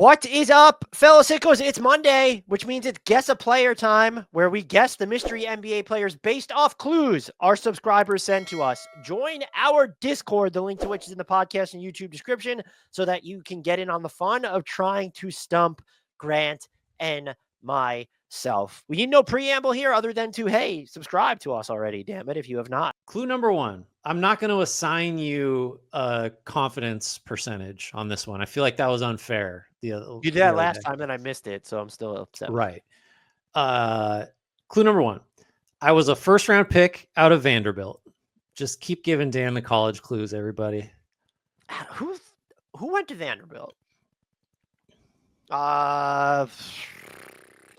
What is up, fellow sickos? It's Monday, which means it's Guess a Player time, where we guess the mystery NBA players based off clues our subscribers send to us. Join our Discord, the link to which is in the podcast and YouTube description, so that you can get in on the fun of trying to stump Grant and myself. We need no preamble here other than to, hey, subscribe to us already, damn it, if you have not. Clue number one. I'm not going to assign you a confidence percentage on this one. I feel like that was unfair. You did that last time and I missed it, so I'm still upset. Right. Clue number one. I was a first-round pick out of Vanderbilt. Just keep giving Dan the college clues, everybody. Who went to Vanderbilt? I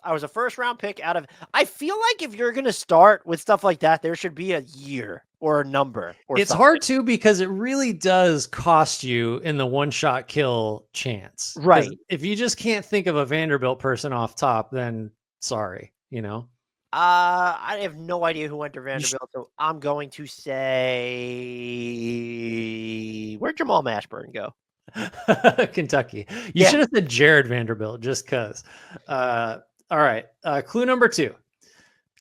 was a first-round pick out of... I feel like if you're going to start with stuff like that, there should be a year or a number. It's something. hard to, because it really does cost you in the one-shot kill chance. Right. If you just can't think of a Vanderbilt person off top, then sorry, you know? I have no idea who went to Vanderbilt, so I'm going to say... Where'd Jamal Mashburn go? Kentucky. You should have said Jared Vanderbilt, just because. All right. Clue number two.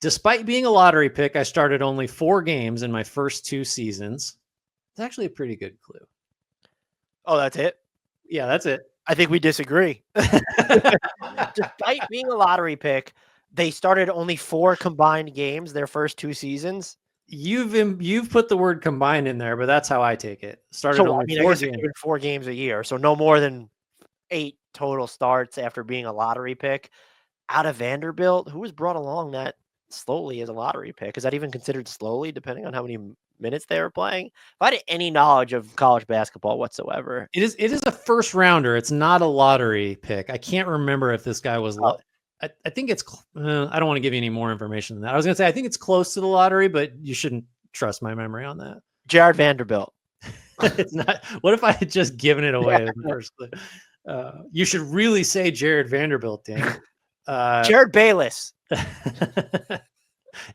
Despite being a lottery pick, I started only 4 games in my first 2 seasons. It's actually a pretty good clue. Oh, that's it? Yeah, that's it. I think we disagree. Despite being a lottery pick, they started only 4 combined games their first 2 seasons. You've put the word combined in there, but that's how I take it. Started only 4 games. 4 games a year, so no more than 8 total starts after being a lottery pick. Out of Vanderbilt, who was brought along that slowly as a lottery pick? Is that even considered slowly, depending on how many minutes they were playing? If I had any knowledge of college basketball whatsoever, it is a first rounder. It's not a lottery pick. I can't remember if this guy was. I think it's. I don't want to give you any more information than that. I was going to say I think it's close to the lottery, but you shouldn't trust my memory on that. Jared Vanderbilt. It's not. What if I had just given it away in the first clue? You should really say Jared Vanderbilt, Dan. Jared Bayless.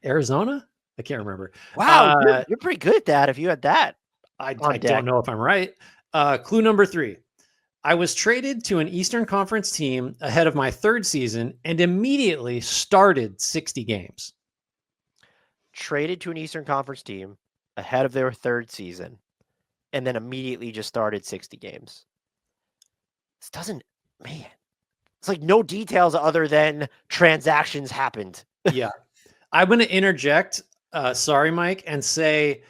Arizona? I can't remember. Wow, you're pretty good at that if you had that. I don't know if I'm right. Clue number 3. I was traded to an Eastern Conference team ahead of my 3rd season and immediately started 60 games. Traded to an Eastern Conference team ahead of their 3rd season and then immediately just started 60 games. This doesn't, man. It's like no details other than transactions happened. Yeah. I'm going to interject, sorry, Mike, and say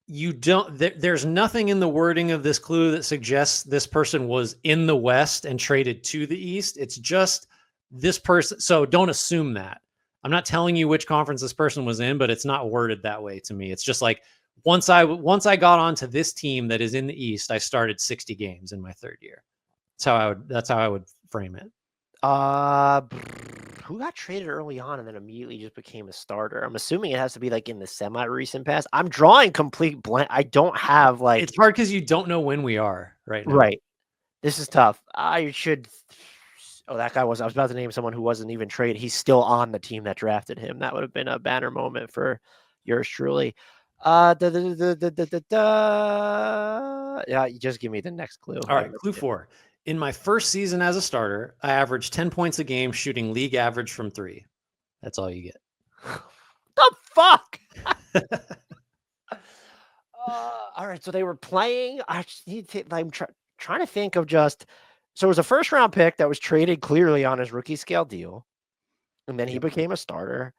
you don't, there's nothing in the wording of this clue that suggests this person was in the West and traded to the East. It's just this person. So don't assume that. I'm not telling you which conference this person was in, but it's not worded that way to me. It's just like once I got onto this team that is in the East, I started 60 games in my 3rd year. That's how I would frame it. Who got traded early on and then immediately just became a starter? I'm assuming it has to be like in the semi-recent past. I'm drawing complete blank. I don't have like... It's hard because you don't know when we are right now. Right. This is tough. I should... Oh, that guy was... I was about to name someone who wasn't even traded. He's still on the team that drafted him. That would have been a banner moment for yours truly. Yeah, you just give me the next clue. All right, clue 4. In my first season as a starter, I averaged 10 points a game, shooting league average from 3. That's all you get. The fuck? All right, so they were playing. I'm trying to think of just... So it was a first-round pick that was traded clearly on his rookie scale deal, and then he became a starter.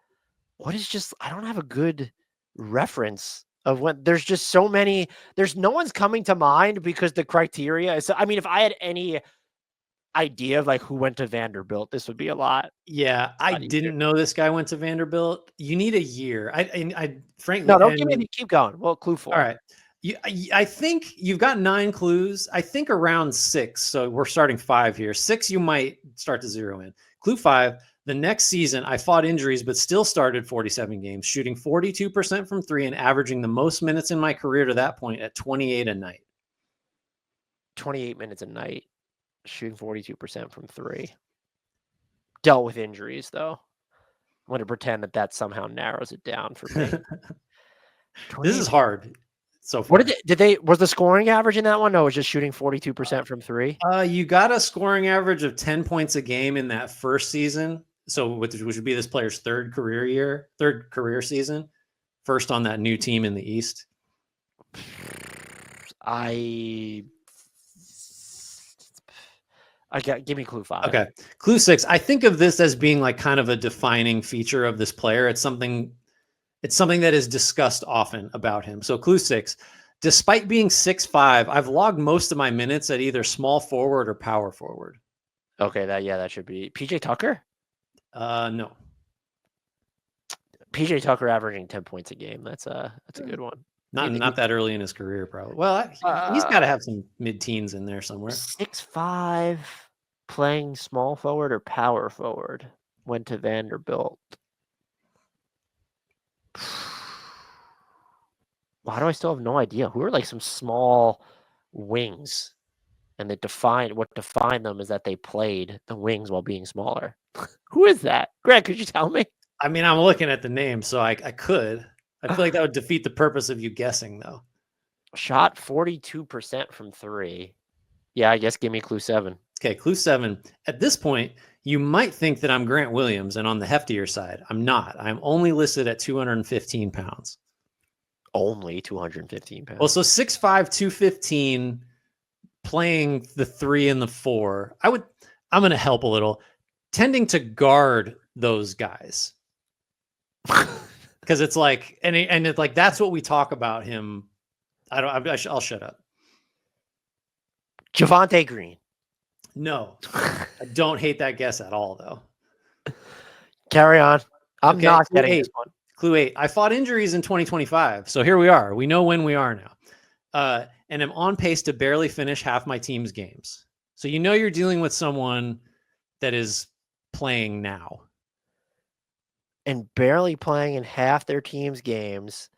What is just... I don't have a good reference of when there's just so many, there's no one's coming to mind because the criteria is, I mean, if I had any idea of like who went to Vanderbilt, this would be a lot. Yeah. I didn't know this guy went to Vanderbilt. You need a year. I frankly, no, don't give me, keep going. Well, clue 4. All right. I think you've got 9 clues. I think around 6. So we're starting 5 here. 6, you might start to zero in. Clue 5. The next season, I fought injuries, but still started 47 games, shooting 42% from 3 and averaging the most minutes in my career to that point at 28 a night. 28 minutes a night, shooting 42% from 3. Dealt with injuries, though. I'm going to pretend that somehow narrows it down for me. This is hard. so far. What was the scoring average in that one? No, it was just shooting 42% from three. You got a scoring average of 10 points a game in that first season. So which would be this player's third career season, first on that new team in the East. Give me clue 5. Okay. Clue 6. I think of this as being like kind of a defining feature of this player. It's something that is discussed often about him. So clue 6. Despite being 6'5", I've logged most of my minutes at either small forward or power forward. Okay, that should be PJ Tucker. No. PJ Tucker averaging 10 points a game. That's a good one. Not that early in his career, probably. Well, he's got to have some mid-teens in there somewhere. 6'5", playing small forward or power forward. Went to Vanderbilt. Why do I still have no idea? Who are like some small wings? And what defined them is that they played the wings while being smaller. Who is that? Greg, could you tell me? I mean, I'm looking at the name, so I could. I feel like that would defeat the purpose of you guessing, though. Shot 42% from 3. Yeah, I guess give me clue 7. Okay, clue 7. At this point, you might think that I'm Grant Williams, and on the heftier side, I'm not. I'm only listed at 215 pounds. Only 215 pounds. Well, so 6'5", 215, playing the 3 and the 4. I'm going to help a little. Tending to guard those guys. Because it's like, and it's like, that's what we talk about him. I'll shut up. Javonte Green. No, I don't hate that guess at all, though. Carry on. I'm Okay, not getting this one. Clue 8. I fought injuries in 2025. So here we are. We know when we are now. And I'm on pace to barely finish half my team's games. So you know you're dealing with someone that is playing now. And barely playing in half their team's games.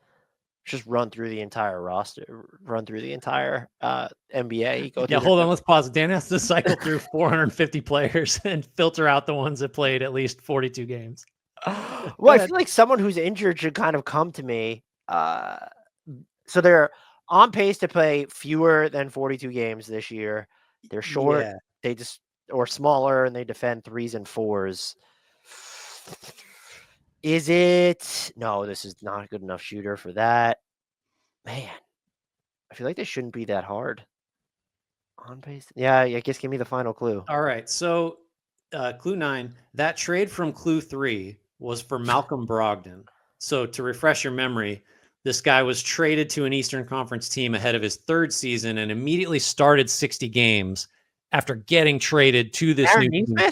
Just run through the entire roster, run through the entire NBA. Hold on, let's pause. Dan has to cycle through 450 players and filter out the ones that played at least 42 games. Well, I feel like someone who's injured should kind of come to me. So they're on pace to play fewer than 42 games this year. They're short. Yeah. Or smaller, and they defend 3s and 4s. Is it? No, this is not a good enough shooter for that. Man, I feel like they shouldn't be that hard. On pace. Yeah, I guess give me the final clue. All right. So clue 9, that trade from clue 3 was for Malcolm Brogdon. So to refresh your memory, this guy was traded to an Eastern Conference team ahead of his 3rd season and immediately started 60 games after getting traded to this Aaron new Nesmith? team.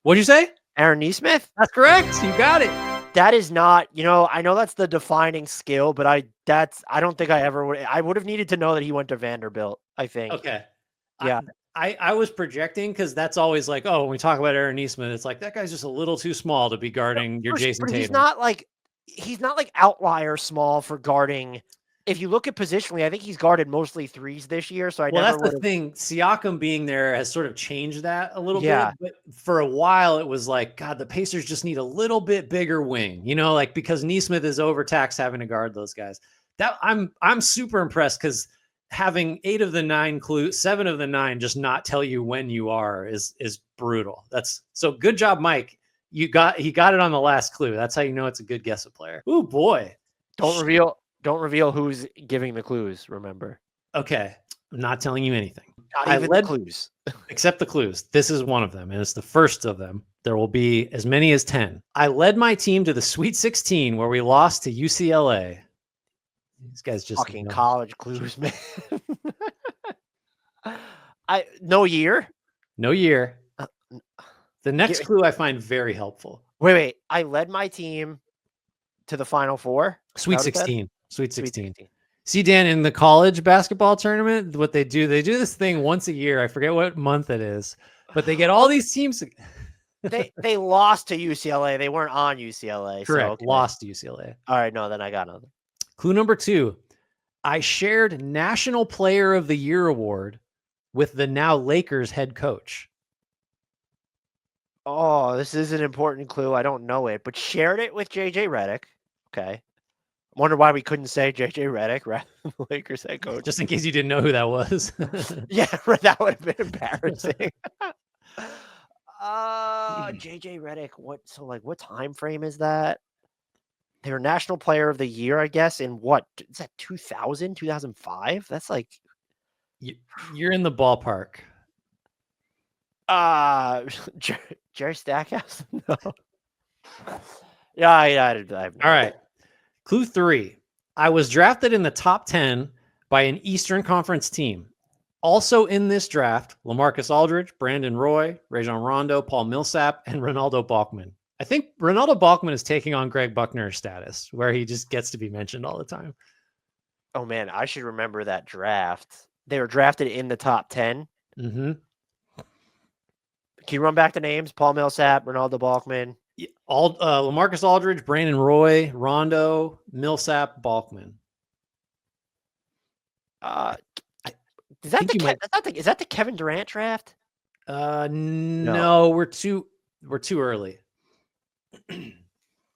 What'd you say? Aaron Nesmith? That's correct. You got it. That is not, I know that's the defining skill, but I don't think I would have needed to know that he went to Vanderbilt, I think. Okay. Yeah. I was projecting because that's always like, when we talk about Aaron Nesmith, it's like that guy's just a little too small to be guarding your Jason Tatum. He's not like outlier small for guarding. If you look at positionally, I think he's guarded mostly 3s this year. So that's the thing. Siakam being there has sort of changed that a little bit. But for a while, it was like, God, the Pacers just need a little bit bigger wing, because Nesmith is overtaxed having to guard those guys. That I'm super impressed because having 8 of the 9 clues, 7 of the 9 just not tell you when you are is brutal. That's so good job, Mike. He got it on the last clue. That's how you know it's a good guess player. Oh boy. Don't reveal who's giving the clues, remember. Okay. I'm not telling you anything. Not even the clues. Except the clues. This is one of them, and it's the first of them. There will be as many as 10. I led my team to the Sweet 16 where we lost to UCLA. These guys just fucking college clues, man. No year. No year. The next clue I find very helpful. Wait. I led my team to the Final Four. Sweet 16. Sweet 16. See, Dan, in the college basketball tournament, what they do this thing once a year. I forget what month it is, but they get all these teams. They lost to UCLA. They weren't on UCLA. Correct. So, okay. Lost to UCLA. All right. No, then I got nothing. Clue number 2. I shared National Player of the Year award with the now Lakers head coach. Oh, this is an important clue. I don't know it, but shared it with JJ Redick. Okay. Wonder why we couldn't say JJ Redick rather than the Lakers head coach. Just in case you didn't know who that was. Yeah, that would have been embarrassing. JJ Redick. What time frame is that? They were National Player of the Year, I guess, in what? Is that 2000, 2005? That's like You're in the ballpark. Jerry Stackhouse? No. Yeah, All right. Clue 3. I was drafted in the top 10 by an Eastern Conference team. Also in this draft, LaMarcus Aldridge, Brandon Roy, Rajon Rondo, Paul Millsap, and Ronaldo Balkman. I think Ronaldo Balkman is taking on Greg Buckner's status, where he just gets to be mentioned all the time. Oh, man, I should remember that draft. They were drafted in the top 10. Mm-hmm. Can you run back the names? Paul Millsap, Ronaldo Balkman. LaMarcus Aldridge, Brandon Roy, Rondo, Millsap, Balkman. Is that the Kevin Durant draft? No, we're too early.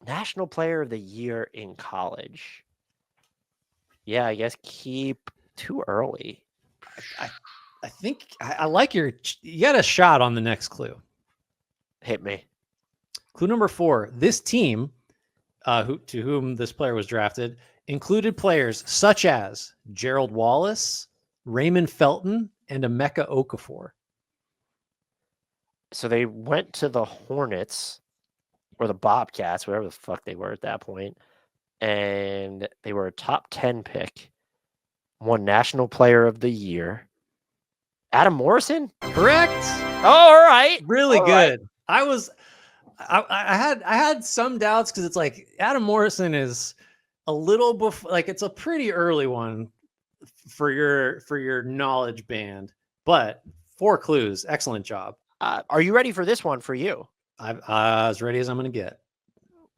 National Player of the Year in college. Yeah, I guess keep too early. I think I like you got a shot on the next clue. Hit me. Clue number 4. This team, to whom this player was drafted, included players such as Gerald Wallace, Raymond Felton, and Emeka Okafor. So they went to the Hornets or the Bobcats, whatever the fuck they were at that point, and they were a top 10 pick. Won National Player of the Year. Adam Morrison? Correct. Oh, all right. Really all good. Right. I had some doubts because it's like Adam Morrison is a little before, like it's a pretty early one for your knowledge band, but 4 clues. Excellent job. Are you ready for this one for you? I'm as ready as I'm going to get.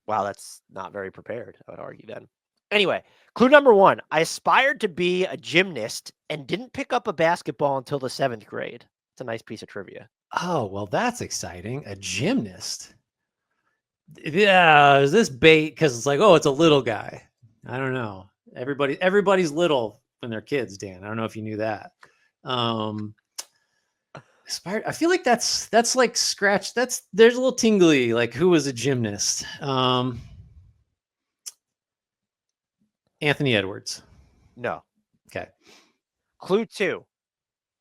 Wow, that's not very prepared, I would argue then. Anyway, clue number 1. I aspired to be a gymnast and didn't pick up a basketball until the 7th grade. It's a nice piece of trivia. Oh, well, that's exciting. A gymnast. Yeah, is this bait? Because it's like, oh, it's a little guy. I don't know. Everybody's little when they're kids, Dan. I don't know if you knew that. Aspired. I feel like that's like scratch. There's a little tingly. Like, who was a gymnast? Anthony Edwards. No. Okay. Clue 2.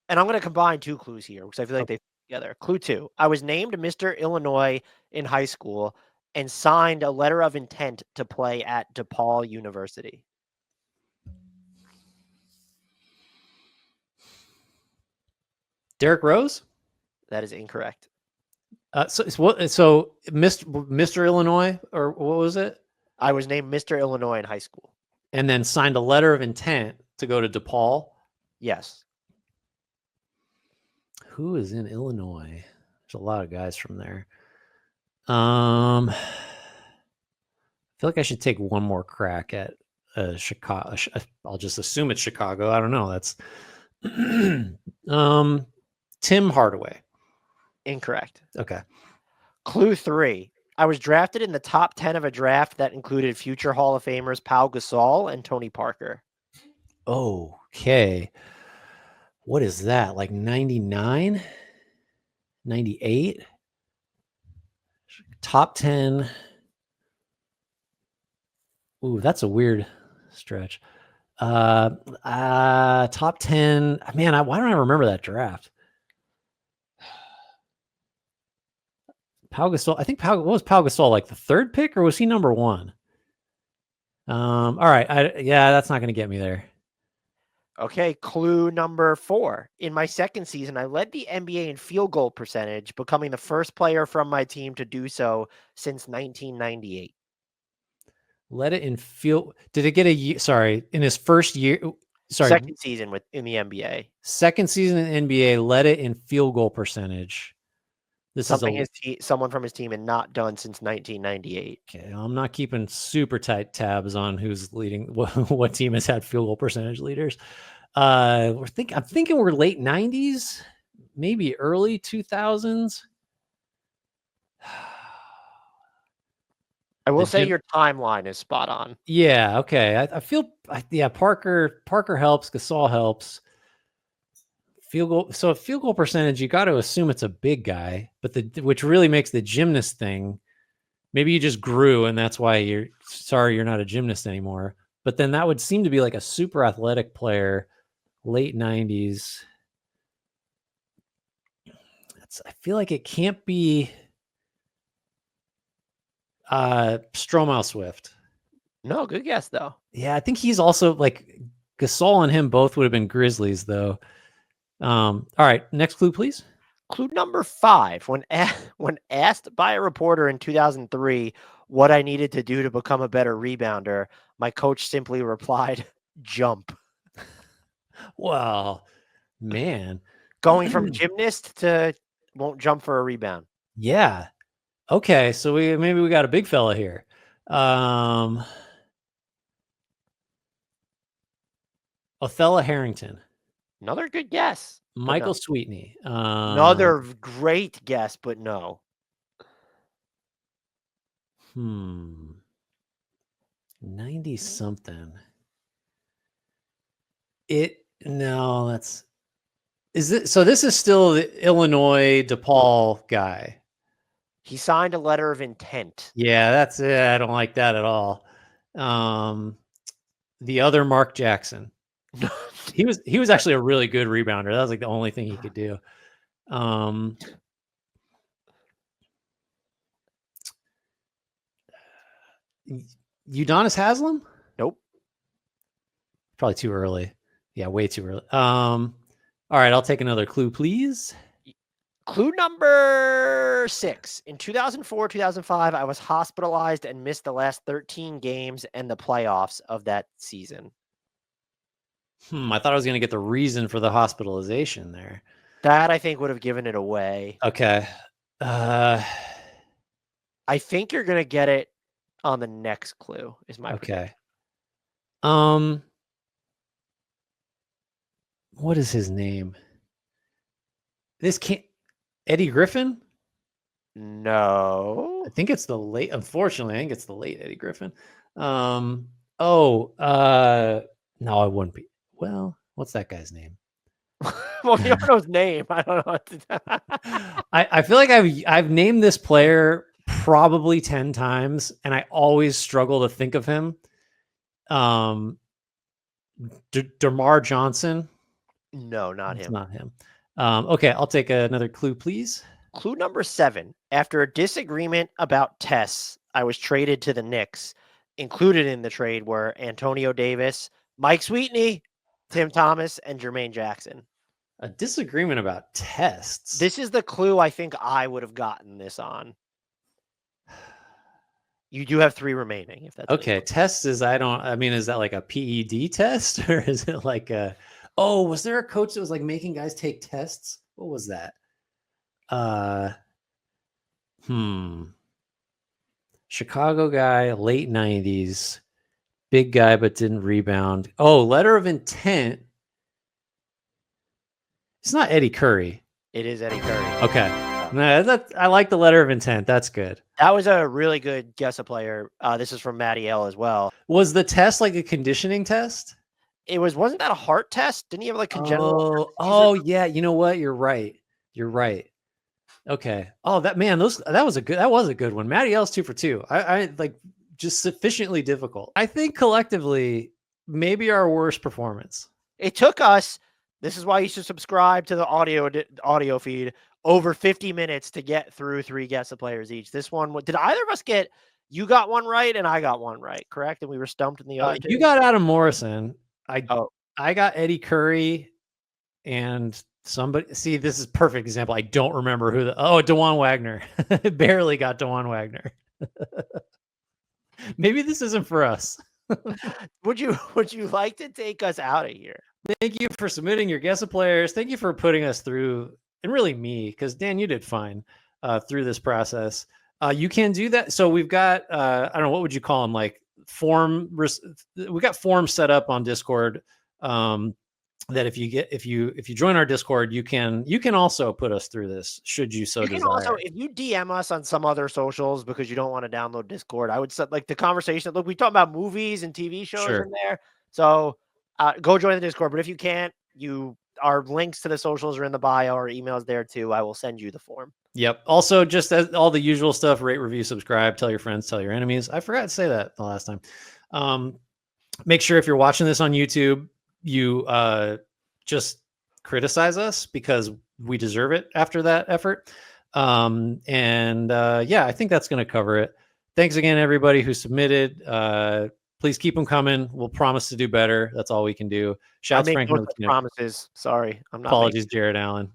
And I'm going to combine 2 clues here because I feel like they fit together. Clue 2. I was named Mr. Illinois in high school and signed a letter of intent to play at DePaul University. Derrick Rose? That is incorrect. So Mr. Illinois, or what was it? I was named Mr. Illinois in high school. And then signed a letter of intent to go to DePaul? Yes. Who is in Illinois? There's a lot of guys from there. I feel like I should take one more crack at Chicago. I'll just assume it's Chicago. I don't know. That's Tim Hardaway. Incorrect. Okay. Clue 3. I was drafted in the top 10 of a draft that included future Hall of Famers Pau Gasol and Tony Parker. Okay. What is that? Like 99? 98? Top 10. Ooh, that's a weird stretch. Top 10. Man, why don't I remember that draft? Pau Gasol. I think what was Pau Gasol, like the 3rd pick, or was he number 1? All right. That's not going to get me there. Okay, clue number 4. In my second season, I led the NBA in field goal percentage, becoming the first player from my team to do so since 1998. Led it in field. Did it get a year? Sorry, in his first year. Sorry, second season in the NBA. Second season in the NBA, led it in field goal percentage. This is someone from his team had not done since 1998. Okay, I'm not keeping super tight tabs on who's leading, what team has had field goal percentage leaders. I'm thinking we're late 90s, maybe early 2000s. I will The say gym. your timeline is spot on. Yeah. Okay. I feel. Yeah. Parker helps. Gasol helps. Field goal. So a field goal percentage, you got to assume it's a big guy, but which really makes the gymnast thing. Maybe you just grew, and that's why you're sorry you're not a gymnast anymore. But then that would seem to be like a super athletic player, late 90s. I feel like it can't be Stromile Swift. No, good guess though. Yeah, I think he's also like Gasol and him both would have been Grizzlies though. All right, next clue, please. Clue number 5. When asked by a reporter in 2003 what I needed to do to become a better rebounder, my coach simply replied, "Jump." Well, man. Going from gymnast to won't jump for a rebound. Yeah. Okay, so maybe we got a big fella here. Othello Harrington. Another good guess. Michael Sweetney. Another great guess, but no. 90 something. So this is still the Illinois DePaul guy. He signed a letter of intent. Yeah, that's it. I don't like that at all. The other Mark Jackson. He was actually a really good rebounder. That was like the only thing he could do. Udonis Haslem? Nope. Probably too early. Yeah, way too early. All right, I'll take another clue, please. Clue number 6. In 2004, 2005, I was hospitalized and missed the last 13 games and the playoffs of that season. I thought I was going to get the reason for the hospitalization there. That, I think, would have given it away. Okay. I think you're going to get it on the next clue, is my prediction. What is his name? This can't... Eddie Griffin? No. I think it's the late... Unfortunately, I think it's the late Eddie Griffin. No, I wouldn't be. Well, what's that guy's name? Well, you don't know his name. I don't know what to do. I feel like I've named this player probably 10 times, and I always struggle to think of him. DeMar Johnson? No, not It's him. not him. Okay, I'll take another clue, please. Clue number 7. After a disagreement about tests, I was traded to the Knicks. Included in the trade were Antonio Davis, Mike Sweetney, Tim Thomas, and Jermaine Jackson. A disagreement about tests. This is the clue I think I would have gotten this on. You do have 3 remaining. If that's okay. Tests is is that like a PED test or is it like a? Oh, was there a coach that was like making guys take tests? What was that? Chicago guy, late 90s, big guy but didn't rebound. Oh, letter of intent. It's not Eddie Curry. It is Eddie Curry. Okay. I like the letter of intent. That's good. That was a really good guess a player. This is from Matty L as well. Was the test like a conditioning test? It wasn't that a heart test? Didn't he have like congenital? Oh yeah. You know what? You're right. Okay. Oh, that was a good one. Matty L's 2 for 2. I like just sufficiently difficult. I think collectively, maybe our worst performance. It took us. This is why you should subscribe to the audio feed. Over 50 minutes to get through 3 guess players each. This one, did either of us get? You got one right and I got one right, correct? And we were stumped in the other 2. You got Adam Morrison. I got Eddie Curry and somebody. See, this is a perfect example. I don't remember who DeJuan Wagner. Barely got DeJuan Wagner. Maybe this isn't for us. Would you like to take us out of here? Thank you for submitting your guess players. Thank you for putting us through, and really me, because Dan, you did fine through this process. You can do that. So we've got, I don't know, what would you call them? Like we got forms set up on Discord. that if you join our Discord, you can also put us through this should you so You can desire. also, if you DM us on some other socials because you don't want to download Discord, I would set like the conversation. Look, we talk about movies and TV shows Sure. in there, so go join the Discord. But if you can't, our links to the socials are in the bio. Our emails there too. I will send you the form. Yep. Also, just as all the usual stuff: rate, review, subscribe, tell your friends, tell your enemies. I forgot to say that the last time. Make sure if you're watching this on YouTube, you just criticize us because we deserve it after that effort. Yeah, I think that's going to cover it. Thanks again, everybody who submitted. Please keep them coming. We'll promise to do better. That's all we can do. Shouts, I make Frank. no such promises. Sorry, I'm not. Apologies, Jared Allen.